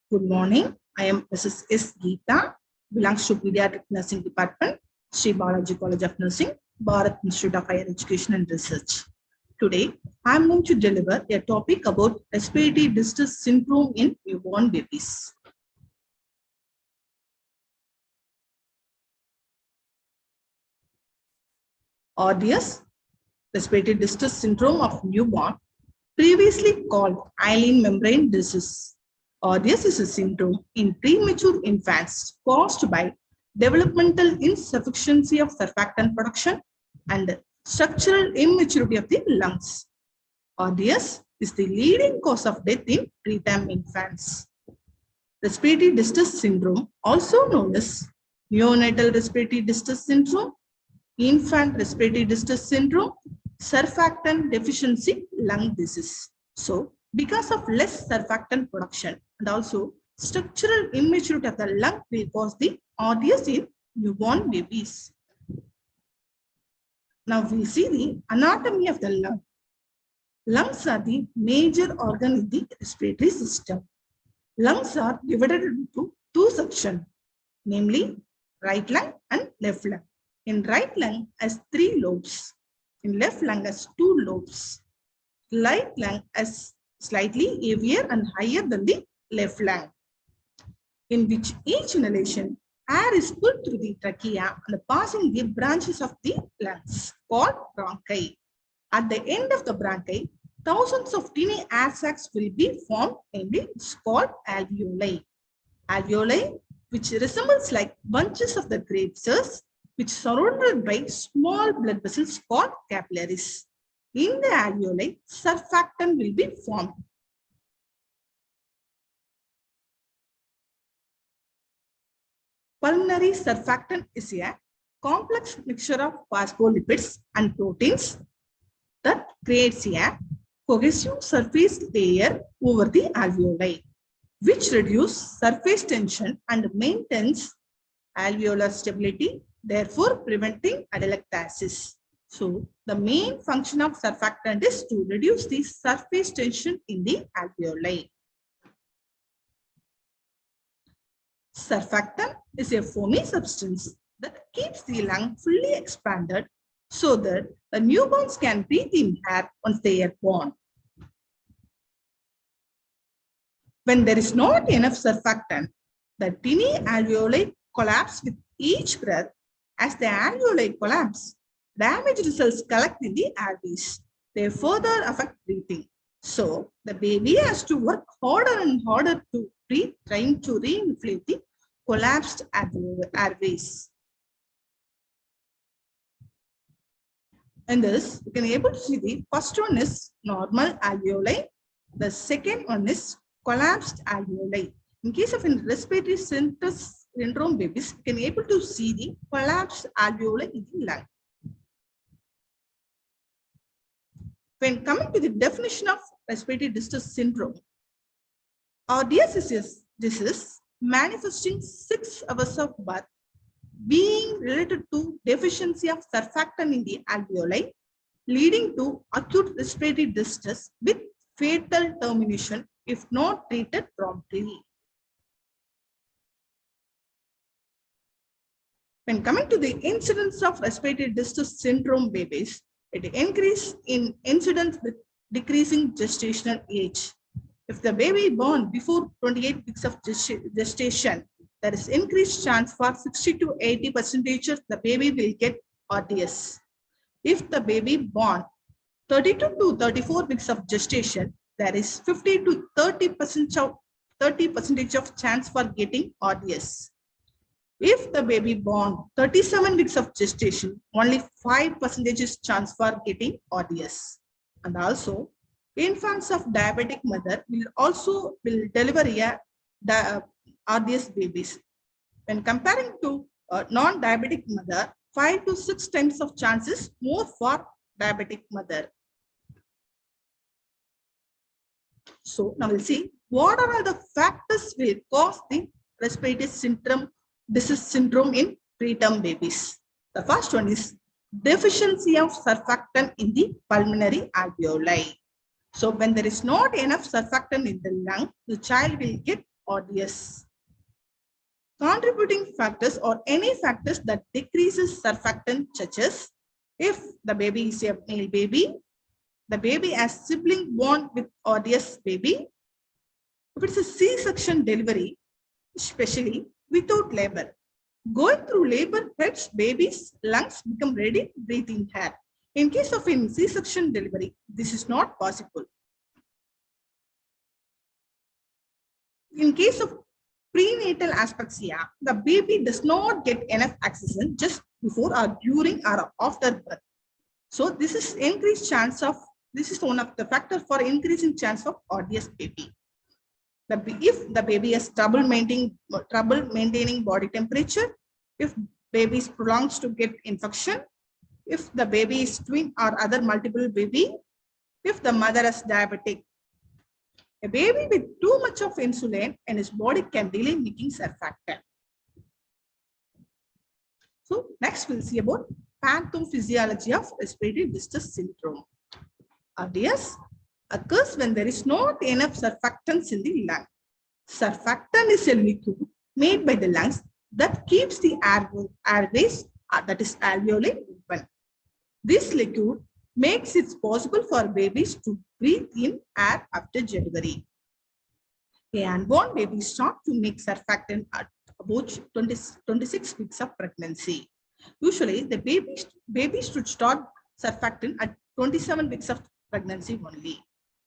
Good morning. I am Mrs. S. Geeta, belongs to Pediatric Nursing Department, Sri Balaji College of Nursing, Bharat Institute of Higher Education and Research. Today, I am going to deliver a topic about respiratory distress syndrome in newborn babies. RDS, respiratory distress syndrome of newborn, previously called hyaline membrane disease. RDS is a syndrome in premature infants caused by developmental insufficiency of surfactant production and structural immaturity of the lungs. RDS is the leading cause of death in preterm infants. Respiratory distress syndrome, also known as neonatal respiratory distress syndrome, infant respiratory distress syndrome, surfactant deficiency lung disease. So, because of less surfactant production and also structural immaturity of the lung will cause the RDS in newborn babies. Now we see the anatomy of the lung. Lungs are the major organ in the respiratory system. Lungs are divided into two sections, namely right lung and left lung. In right lung has 3 lobes. In left lung has 2 lobes. Right lung has slightly heavier and higher than the left lung, in which each inhalation air is pulled through the trachea and passing the branches of the lungs called bronchi. At the end of the bronchi, thousands of tiny air sacs will be formed, namely it's called alveoli. Alveoli, which resembles like bunches of the grapes, which surrounded by small blood vessels called capillaries. In the alveoli, surfactant will be formed. Pulmonary surfactant is a complex mixture of phospholipids and proteins that creates a cohesive surface layer over the alveoli, which reduces surface tension and maintains alveolar stability, therefore preventing atelectasis. So, the main function of surfactant is to reduce the surface tension in the alveoli. Surfactant is a foamy substance that keeps the lung fully expanded so that the newborns can breathe in air once they are born. When there is not enough surfactant, the tiny alveoli collapse with each breath. As the alveoli collapse, damaged cells collect in the airways. They further affect breathing. So, the baby has to work harder and harder to breathe, trying to reinflate the collapsed airways. In this, you can able to see the first one is normal alveoli. The second one is collapsed alveoli. In case of respiratory syndrome babies, you can able to see the collapsed alveoli in the lung. When coming to the definition of respiratory distress syndrome, RDS is disease manifesting 6 hours of birth, being related to deficiency of surfactant in the alveoli, leading to acute respiratory distress with fatal termination if not treated promptly. When coming to the incidence of respiratory distress syndrome babies, it increases in incidence with decreasing gestational age. If the baby born before 28 weeks of gestation, there is increased chance for 60 to 80% the baby will get RDS. If the baby born 32 to 34 weeks of gestation, there is 50 to 30% of chance for getting RDS. If the baby born 37 weeks of gestation, only 5% is chance for getting RDS. And also, infants of diabetic mother will deliver a RDS babies. When comparing to non-diabetic mother, 5 to 6 times of chances more for diabetic mother. So now we'll see what are all the factors will cause the respiratory distress syndrome in preterm babies. The first one is deficiency of surfactant in the pulmonary alveoli. So when there is not enough surfactant in the lung, the child will get ODS. Contributing factors or any factors that decreases surfactant such as if the baby is a male baby, the baby has sibling bond with ODS baby. If it's a C-section delivery, especially without labor, going through labor helps baby's lungs become ready to breathe in air. In case of a C-section delivery, this is not possible. In case of prenatal asphyxia, the baby does not get enough oxygen just before or during or after birth. So this is increased chance of, this is one of the factors for increasing chance of ODS baby. If the baby has trouble maintaining body temperature, if baby prolongs to get infection, if the baby is twin or other multiple baby, if the mother is diabetic. A baby with too much of insulin and his body can delay making surfactant. So next we'll see about pathophysiology of respiratory distress syndrome. ODS occurs when there is not enough surfactants in the lung. Surfactant is a liquid made by the lungs that keeps the airways, that is alveoli, open. This liquid makes it possible for babies to breathe in air after delivery. A unborn baby start to make surfactant at about 26 weeks of pregnancy. Usually, the baby should start surfactant at 27 weeks of pregnancy only.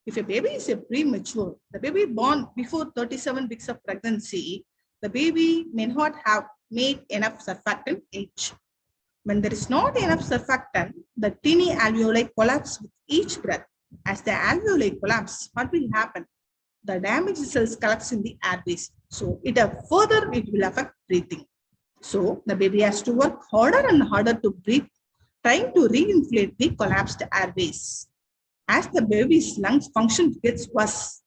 If a baby is a premature, the baby born before 37 weeks of pregnancy, the baby may not have made enough surfactant age. When there is not enough surfactant, the tiny alveoli collapse with each breath. As the alveoli collapse, what will happen? The damaged cells collapse in the airways. So it will affect breathing. So the baby has to work harder and harder to breathe, trying to reinflate the collapsed airways. As the baby's lungs function gets worse,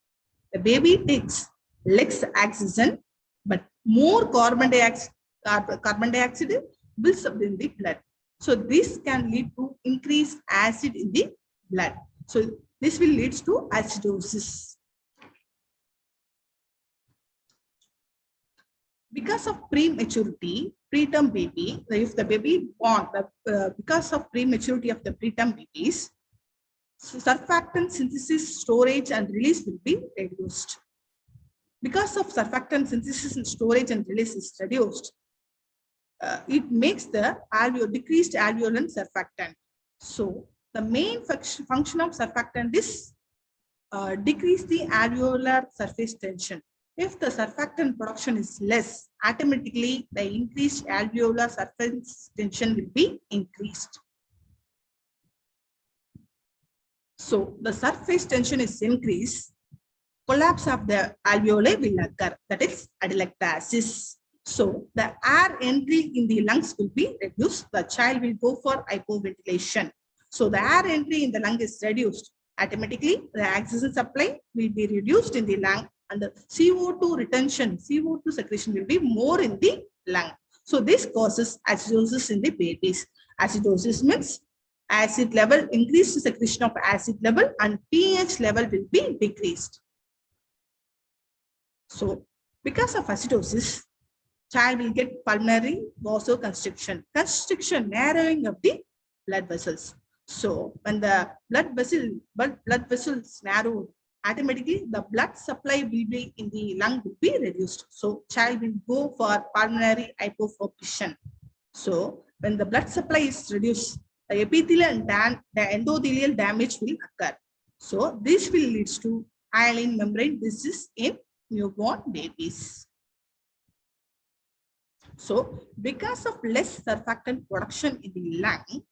the baby takes less oxygen, but more carbon dioxide builds up in the blood. So this can lead to increased acid in the blood. So this will lead to acidosis. Because of prematurity, preterm baby, if the baby born, because of prematurity of the preterm babies, surfactant synthesis, storage, and release will be reduced. Because of surfactant synthesis and storage and release is reduced, it makes the decreased alveolar surfactant. So the main function of surfactant is decrease the alveolar surface tension. If the surfactant production is less, automatically the increased alveolar surface tension will be increased. So the surface tension is increased, collapse of the alveoli will occur, that is atelectasis. So the air entry in the lungs will be reduced. The child will go for hypoventilation. So the air entry in the lung is reduced. Automatically, the oxygen supply will be reduced in the lung and the CO2 retention, CO2 secretion will be more in the lung. So this causes acidosis in the babies. Acidosis means acid level, increased secretion of acid level and pH level will be decreased. So because of acidosis, child will get pulmonary vasoconstriction, narrowing of the blood vessels. So when the blood vessels narrow, automatically the blood supply will be in the lung will be reduced. So child will go for pulmonary hypoperfusion. So when the blood supply is reduced, the epithelial and the endothelial damage will occur. So this will lead to hyaline membrane disease in newborn babies. So because of less surfactant production in the lung,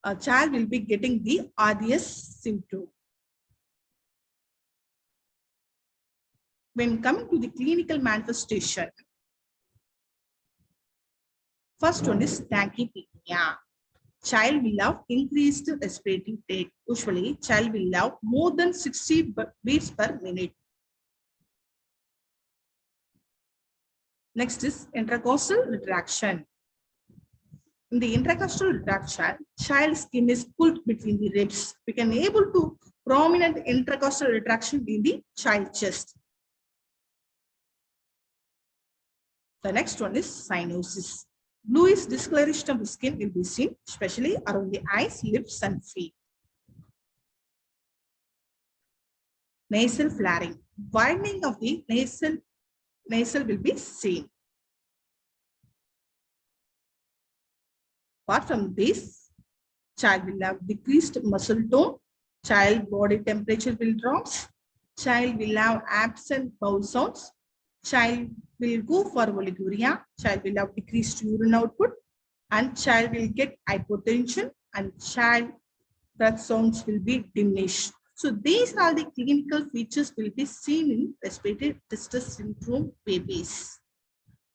a child will be getting the RDS symptom. When coming to the clinical manifestation, first one is tachypnea. Child will have increased respiratory rate. Usually, child will have more than 60 beats per minute. Next is intercostal retraction. In the intercostal retraction, child's skin is pulled between the ribs. We can able to prominent intercostal retraction in the child chest. The next one is cyanosis. Bluish discoloration of the skin will be seen, especially around the eyes, lips, and feet. Nasal flaring. Widening of the nasal will be seen. Apart from this, child will have decreased muscle tone, child body temperature will drop, child will have absent bowel sounds, child will go for oliguria, child will have decreased urine output, and child will get hypotension, and child breath sounds will be diminished. So these are the clinical features will be seen in respiratory distress syndrome babies.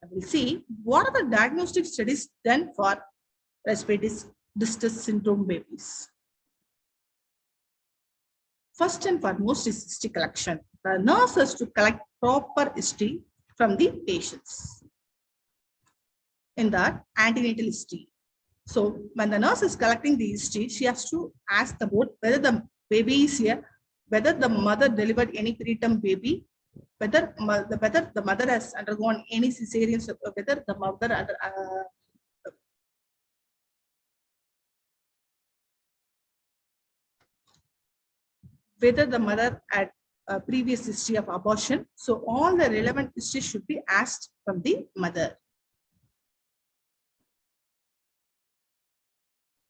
I will see what are the diagnostic studies done for respiratory distress syndrome babies. First and foremost is history collection. The nurse has to collect proper history from the patients. In that, antenatal history. So when the nurse is collecting the history, she has to ask about whether the baby is here, whether the mother delivered any preterm baby, whether the mother has undergone any cesarean, whether the mother had a previous history of abortion. So all the relevant history should be asked from the mother.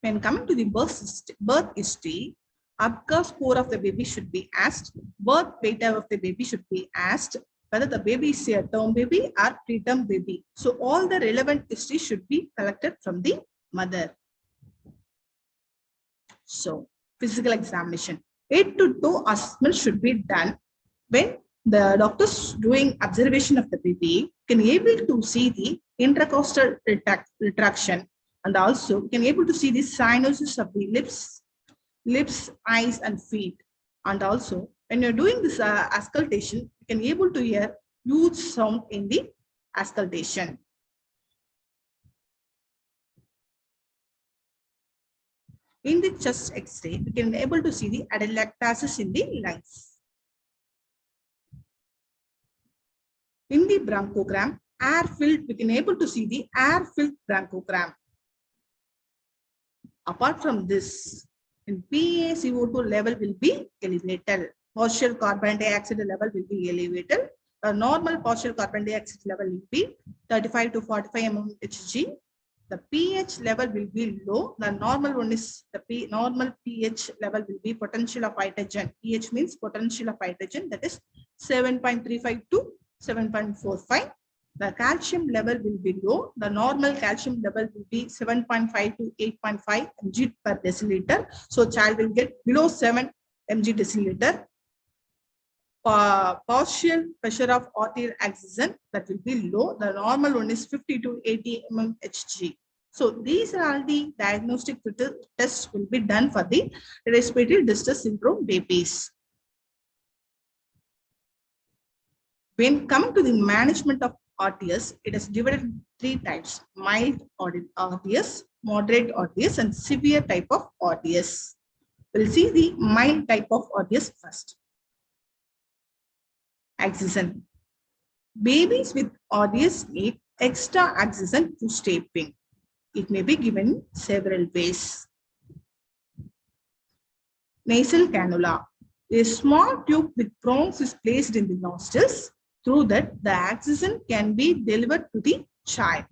When coming to the birth history, Apgar score of the baby should be asked, birth weight of the baby should be asked, whether the baby is a term baby or preterm baby. So all the relevant history should be collected from the mother. So physical examination. Head to toe assessment should be done when the doctors doing observation of the baby can able to see the intercostal retraction, and also can able to see the cyanosis of the lips, eyes, and feet. And also when you're doing this auscultation, you can able to hear huge sound in the auscultation. In the chest X-ray, we can be able to see the atelectasis in the lungs. In the bronchogram, air-filled, we can able to see the air-filled bronchogram. Apart from this, in PaCO2 level will be elevated. Partial carbon dioxide level will be elevated. A normal partial carbon dioxide level will be 35 to 45 mmHg. The pH level will be low. The normal one is the normal pH level will be potential of hydrogen. pH means potential of hydrogen, that is 7.35 to 7.45. The calcium level will be low. The normal calcium level will be 7.5 to 8.5 mg per deciliter. So child will get below 7 mg deciliter. Partial pressure of arterial oxygen, that will be low. The normal one is 50 to 80 mmHg. So these are all the diagnostic tests will be done for the respiratory distress syndrome babies. When coming to the management of RTS, it is divided in 3 types: mild RTS, moderate RTS, and severe type of RTS. We'll see the mild type of RTS first. Oxygen. Babies with RTS need extra oxygen to stapling. It may be given several ways. Nasal cannula. A small tube with prongs is placed in the nostrils. Through that, the oxygen can be delivered to the child.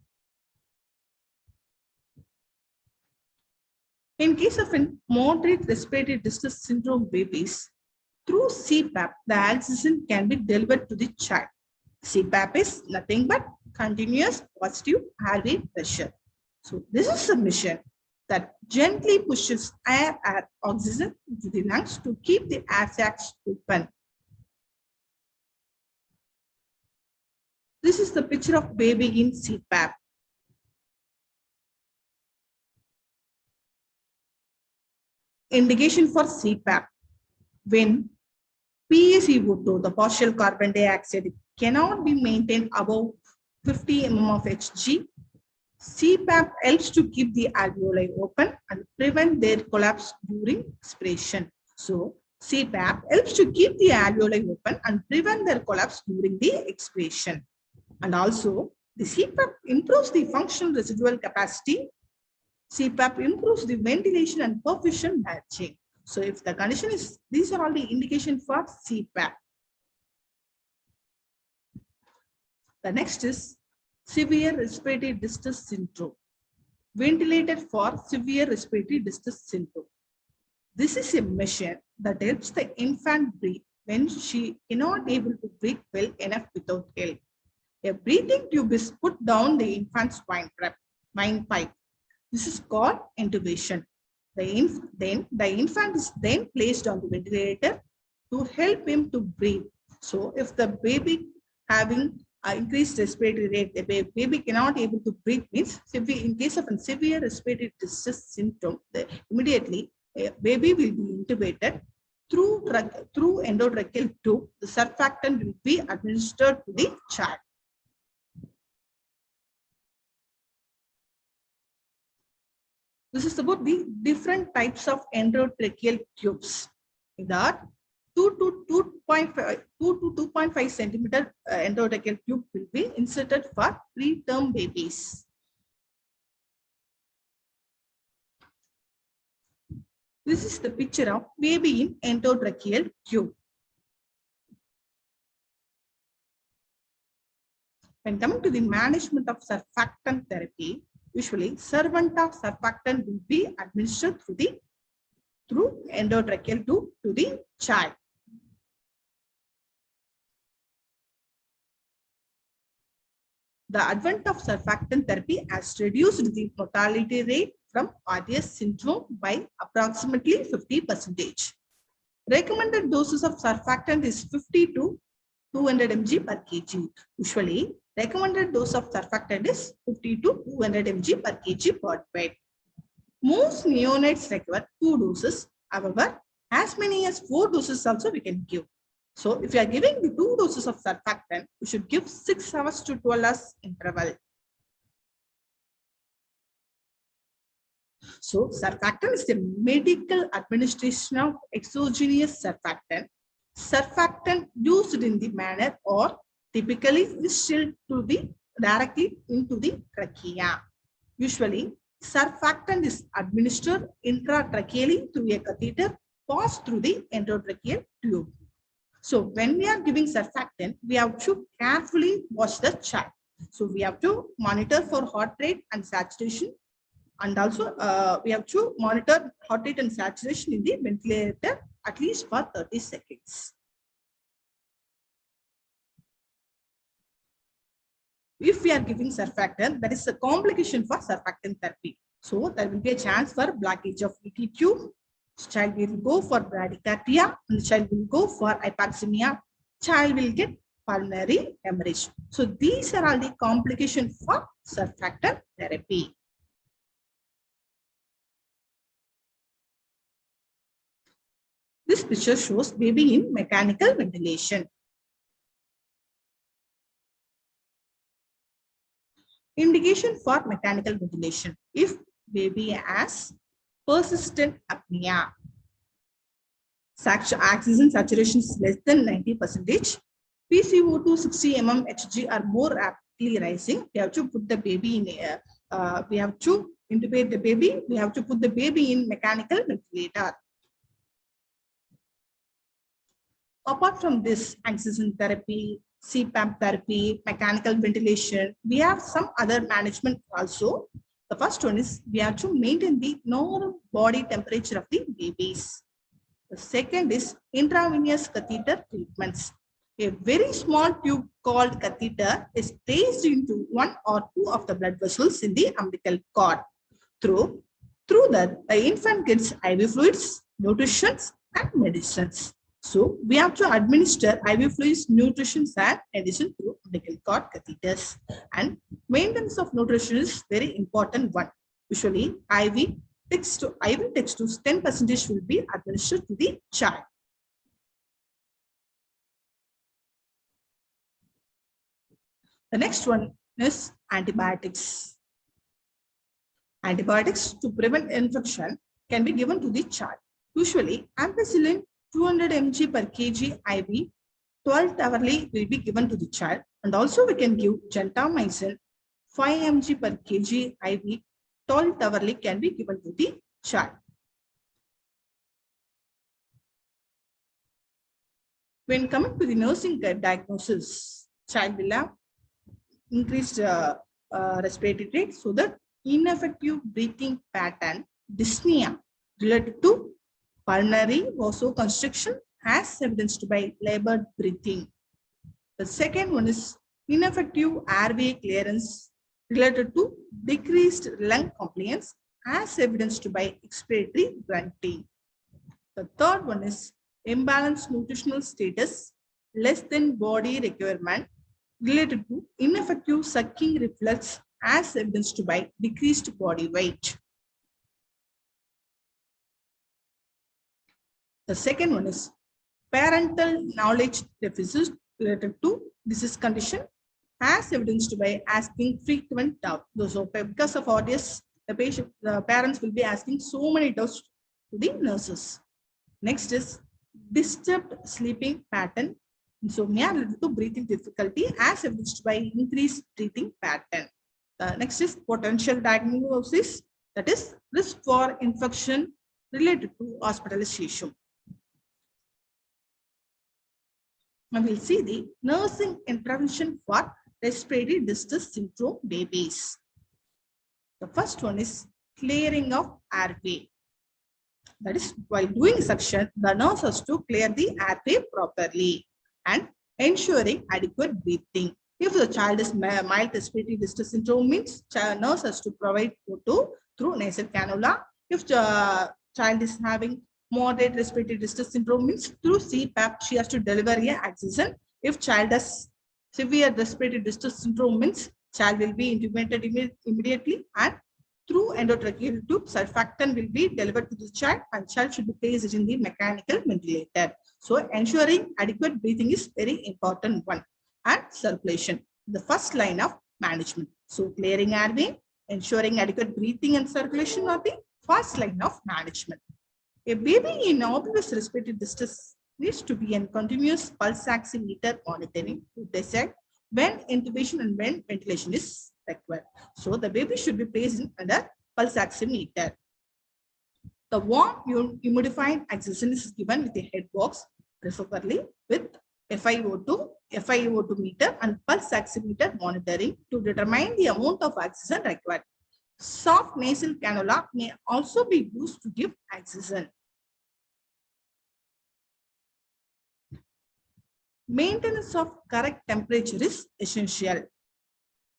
In case of moderate respiratory distress syndrome babies, through CPAP, the oxygen can be delivered to the child. CPAP is nothing but continuous positive airway pressure. So this is a mission that gently pushes air and oxygen into the lungs to keep the air sacs open. This is the picture of baby in CPAP. Indication for CPAP. When PaCO2, the partial carbon dioxide, cannot be maintained above 50 mm of Hg, CPAP helps to keep the alveoli open and prevent their collapse during expiration. So CPAP helps to keep the alveoli open and prevent their collapse during the expiration. And also The CPAP improves the functional residual capacity. CPAP improves the ventilation and perfusion matching. So if the condition is, these are all the indications for CPAP. The next is severe respiratory distress syndrome. Ventilated for severe respiratory distress syndrome. This is a machine that helps the infant breathe when she cannot able to breathe well enough without help. A breathing tube is put down the infant's windpipe. This is called intubation. Then the infant is then placed on the ventilator to help him to breathe. So if the baby having increased respiratory rate, the baby cannot able to breathe, means in case of a severe respiratory distress syndrome, immediately a baby will be intubated through endotracheal tube. The surfactant will be administered to the child. This is about the different types of endotracheal tubes. In that, 2 to 2.5 centimeter endotracheal tube will be inserted for preterm babies. This is the picture of baby in endotracheal tube. When coming to the management of surfactant therapy, usually servant of surfactant will be administered through endotracheal tube to the child. The advent of surfactant therapy has reduced the mortality rate from RDS syndrome by approximately 50%. Recommended doses of surfactant is 50 to 200 mg per kg. Usually, recommended dose of surfactant is 50 to 200 mg per kg per bed. Most neonates require 2 doses. However, as many as 4 doses also we can give. So if you are giving the 2 doses of surfactant, you should give 6 hours to 12 hours interval. So surfactant is the medical administration of exogenous surfactant. Surfactant used in the manner or typically instilled directly into the trachea. Usually, surfactant is administered intratracheally through a catheter passed through the endotracheal tube. So when we are giving surfactant, we have to carefully watch the child. So we have to monitor for heart rate and saturation, and also we have to monitor heart rate and saturation in the ventilator at least for 30 seconds. If we are giving surfactant, that is a complication for surfactant therapy. So there will be a chance for blockage of leaky tube. Child will go for bradycardia, and the child will go for hypoxemia. Child will get pulmonary hemorrhage. So these are all the complications for surfactant therapy. This picture shows baby in mechanical ventilation. Indication for mechanical ventilation: if baby has persistent apnea, oxygen saturation is less than 90%, PCO2 60 mmHg are more rapidly rising, we have to put the baby in we have to intubate the baby, we have to put the baby in mechanical ventilator. Apart from this, oxygen therapy, CPAP therapy, mechanical ventilation, we have some other management also. The first one is we have to maintain the normal body temperature of the babies. The second is intravenous catheter treatments. A very small tube called catheter is placed into 1 or 2 of the blood vessels in the umbilical cord. Through that, the infant gets IV fluids, nutrition, and medicines. So we have to administer IV fluids, nutrition, and medicine through umbilical cord catheters. And maintenance of nutrition is very important one. Usually, IV takes to 10% will be administered to the child. The next one is antibiotics. Antibiotics to prevent infection can be given to the child. Usually, ampicillin 200 mg per kg IV 12th hourly will be given to the child, and also we can give gentamicin 5 mg per kg IV tolved hourly can be given to the child. When coming to the nursing diagnosis, child will have increased respiratory rate, so that ineffective breathing pattern, dyspnea related to pulmonary vasoconstriction as evidenced by labored breathing. The second one is ineffective airway clearance related to decreased lung compliance as evidenced by expiratory grunting. The third one is imbalanced nutritional status, less than body requirement related to ineffective sucking reflex as evidenced by decreased body weight. The second one is parental knowledge deficit related to disease condition as evidenced by asking frequent doubts. So because of all this, the parents will be asking so many doubts to the nurses. Next is disturbed sleeping pattern, insomnia related to breathing difficulty as evidenced by increased breathing pattern. Next is potential diagnosis, that is risk for infection related to hospitalization. Now we'll see the nursing intervention for respiratory distress syndrome babies. The first one is clearing of airway. That is, while doing suction, the nurse has to clear the airway properly and ensuring adequate breathing. If the child is mild respiratory distress syndrome, means nurse has to provide O2 through nasal cannula. If the child is having moderate respiratory distress syndrome, means through CPAP, she has to deliver a oxygen. If child has severe respiratory distress syndrome, means child will be intubated immediately, and through endotracheal tube, surfactant will be delivered to the child, and child should be placed in the mechanical ventilator. So ensuring adequate breathing is very important one. And circulation, the first line of management. So clearing airway, ensuring adequate breathing and circulation are the first line of management. A baby in obvious respiratory distress needs to be in continuous pulse oximeter monitoring to decide when intubation and when ventilation is required. So the baby should be placed under pulse oximeter. The warm humidified oxygen is given with a head box, preferably with FiO2 meter and pulse oximeter monitoring to determine the amount of oxygen required. Soft nasal cannula may also be used to give oxygen. Maintenance of correct temperature is essential.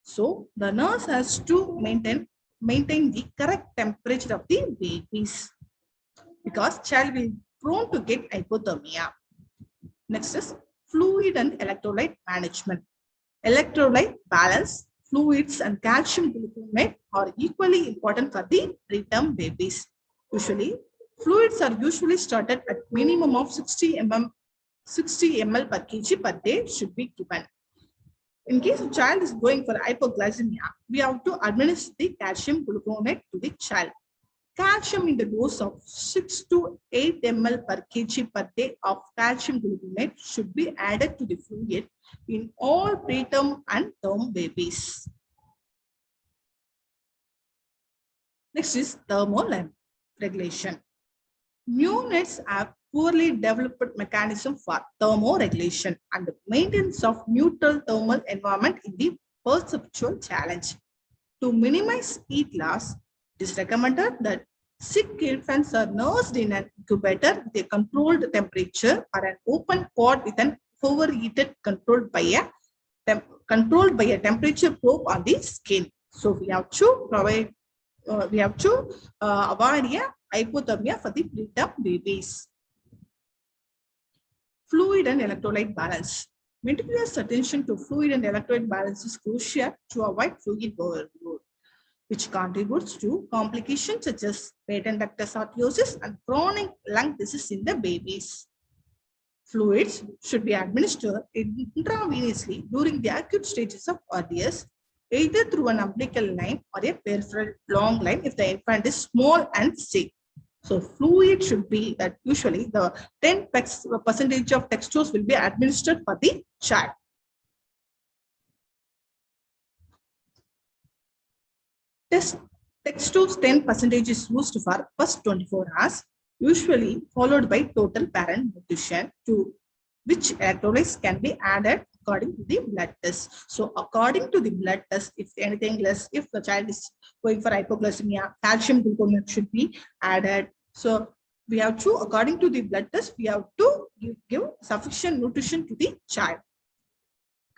So the nurse has to maintain the correct temperature of the babies, because child will be prone to get hypothermia. Next is fluid and electrolyte management. Electrolyte balance, fluids and calcium gluconate are equally important for the preterm babies. Usually, fluids are usually started at minimum of 60 ml per kg per day should be given. In case of child is going for hypoglycemia, we have to administer the calcium gluconate to the child. Calcium in the dose of 6 to 8 ml per kg per day of calcium gluconate should be added to the fluid in all preterm and term babies. Next is thermoregulation. Neonates have poorly developed mechanism for thermoregulation and maintenance of neutral thermal environment in the perceptual challenge. To minimize heat loss, it is recommended that sick infants are nursed in an incubator with a controlled temperature or an open pod with an overheated controlled by a temperature probe on the skin. So we have to provide avoid hypothermia for the preterm babies. Fluid and electrolyte balance. Meticulous attention to fluid and electrolyte balance is crucial to avoid fluid overload, which contributes to complications such as patent ductus arteriosus and chronic lung disease in the babies. Fluids should be administered intravenously during the acute stages of RDS, either through an umbilical line or a peripheral long line if the infant is small and sick. So fluid should be that usually the 10% of dextrose will be administered for the child. Test text to 10% is used for first 24 hours, usually followed by total parent nutrition, to which electrolytes can be added according to the blood test. So according to the blood test, if anything less, if the child is going for hypoglycemia, calcium gluconate should be added. So we have to, according to the blood test, we have to give sufficient nutrition to the child.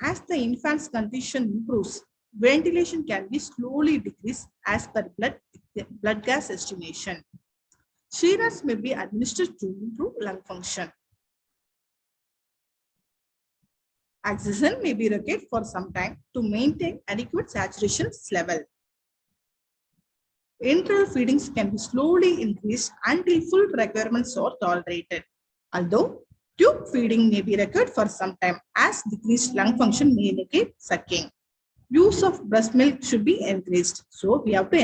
As the infant's condition improves, ventilation can be slowly decreased as per blood gas estimation. Steroids may be administered to improve lung function. Oxygen may be required for some time to maintain adequate saturation level. Enteral feedings can be slowly increased until full requirements are tolerated. Although tube feeding may be required for some time as decreased lung function may indicate sucking. Use of breast milk should be encouraged. So we have to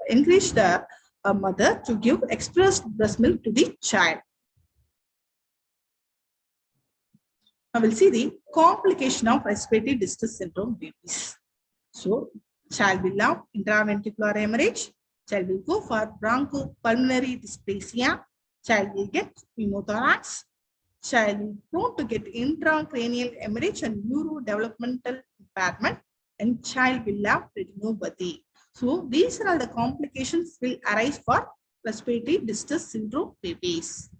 encourage the mother to give expressed breast milk to the child. Now we'll see the complication of respiratory distress syndrome babies. So child will have intraventricular hemorrhage, child will go for bronchopulmonary dysplasia, child will get pneumothorax, child is prone to get intracranial hemorrhage and neurodevelopmental impairment, and child will have retinopathy. So these are all the complications will arise for respiratory distress syndrome babies.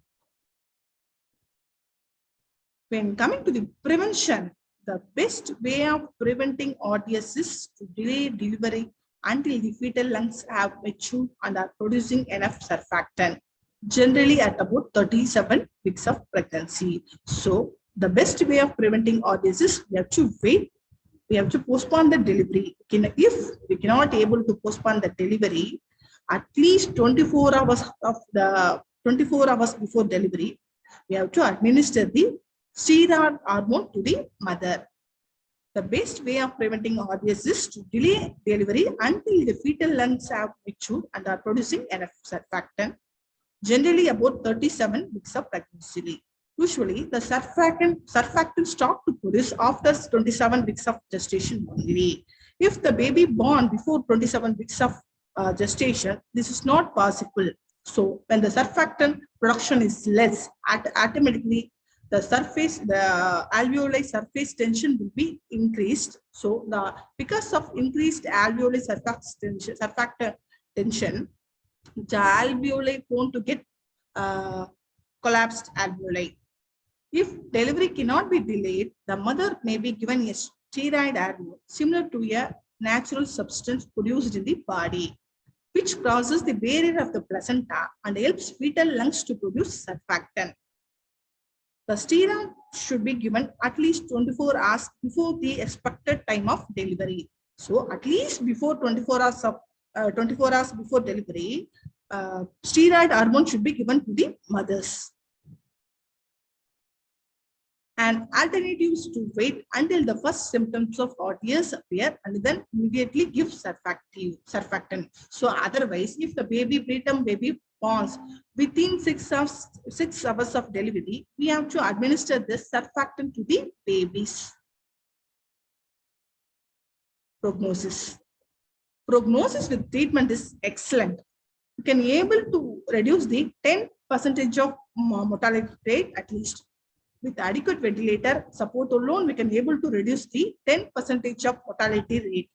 When coming to the prevention, the best way of preventing RDS is to delay delivery until the fetal lungs have matured and are producing enough surfactant, generally at about 37 weeks of pregnancy. So the best way of preventing RDS is we have to wait. We have to postpone the delivery. If we cannot able to postpone the delivery, at least 24 hours before delivery, we have to administer the steroid hormone to the mother. The best way of preventing RDS is to delay delivery until the fetal lungs have matured and are producing enough surfactant, generally about 37 weeks of pregnancy. Usually, the surfactant stop to produce after 27 weeks of gestation only. If the baby born before 27 weeks of gestation, this is not possible. So, when the surfactant production is less, automatically the alveoli surface tension will be increased. So, because of increased alveoli surfactant tension, the alveoli prone to get collapsed alveoli. If delivery cannot be delayed, the mother may be given a steroid hormone similar to a natural substance produced in the body, which crosses the barrier of the placenta and helps fetal lungs to produce surfactant. The steroid should be given at least 24 hours before the expected time of delivery. So at least before 24 hours before delivery, steroid hormone should be given to the mothers. And alternatives to wait until the first symptoms of RDS appear and then immediately give surfactant. So otherwise, if the preterm baby borns within 6 hours of delivery, we have to administer this surfactant to the babies. Prognosis. Prognosis with treatment is excellent. You can be able to reduce the 10% of mortality rate at least. With adequate ventilator support alone, we can be able to reduce the 10% of mortality rate.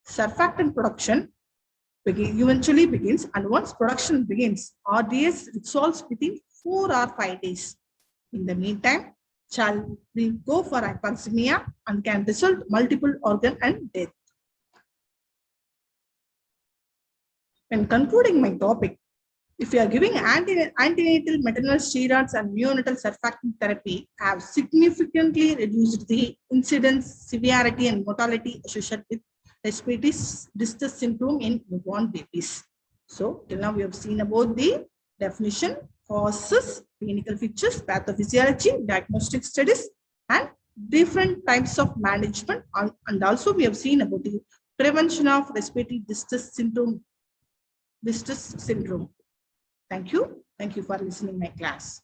Surfactant production eventually begins, and once production begins, RDS resolves within 4 or 5 days. In the meantime, child will go for hyperxemia and can result multiple organ and death. When concluding my topic, if you are giving antenatal maternal steroids and neonatal surfactant therapy, have significantly reduced the incidence, severity, and mortality associated with respiratory distress syndrome in newborn babies. So, till now we have seen about the definition, causes, clinical features, pathophysiology, diagnostic studies, and different types of management. And also we have seen about the prevention of respiratory distress syndrome. Thank you. Thank you for listening to my class.